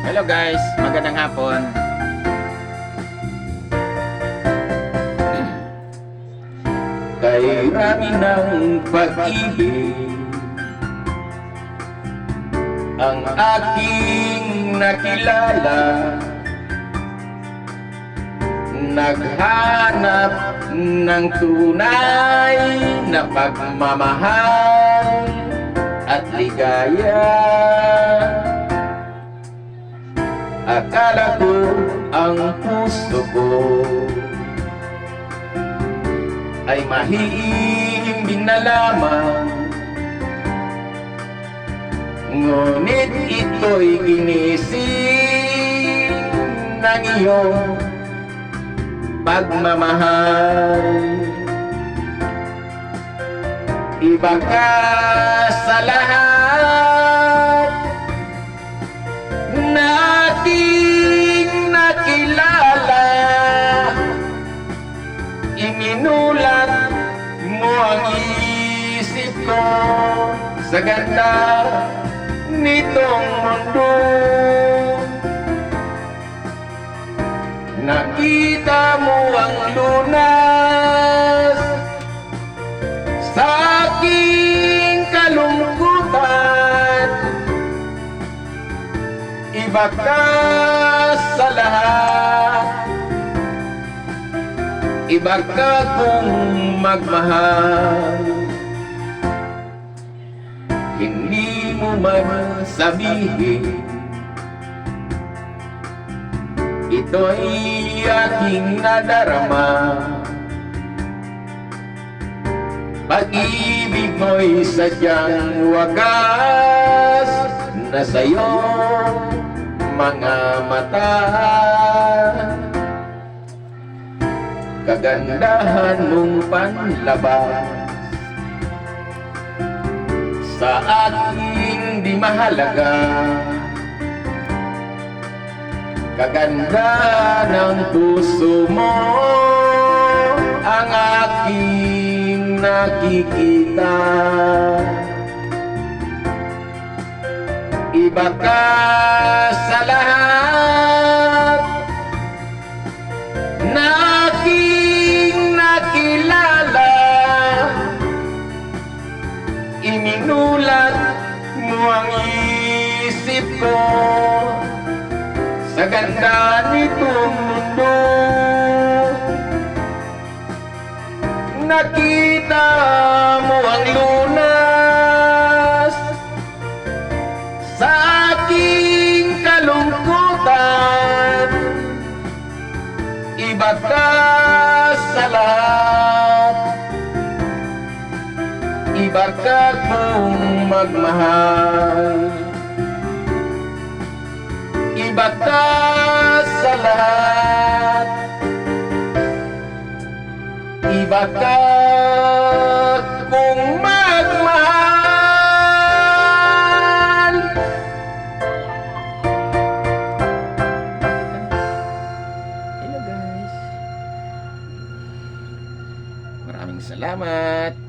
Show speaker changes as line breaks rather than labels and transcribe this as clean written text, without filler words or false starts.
Hello guys, magandang hapon.
Kay rami ng pag-ibig ang aking nakilala, naghanap ng tunay na pagmamahal at ligaya. Akala ko ang puso ko ay mahihimbing na lamang, ngunit ito'y ginising ng iyong pagmamahal. Iba ka sa lahat na aking nakilala, iminulat mo ang isip ko sa ganda nitong mundo. Nakita mo ang lunas sa aking kalungkutan. Iba ka sa lahat, iba ka kung magmahal. Hindi mo man sabihin, ito'y aking nadarama. Pag-ibig mo'y sadyang wagas na sa'yo mga mata. Kagandahan mong panlabas sa aking di mahalaga. Kaganda ng puso mo ang aking nakikita. Iba ka sa lahat na aking nakilala, iminulat mo ang isip ko sa ganda nitong mundo. Nakita mo ang lunas sa aking kalungkutan. Iba ka sa lahat, iba ka kung magmahal. Iba ka sa lahat, iba ka kung magmahal.
Hello guys. Maraming salamat.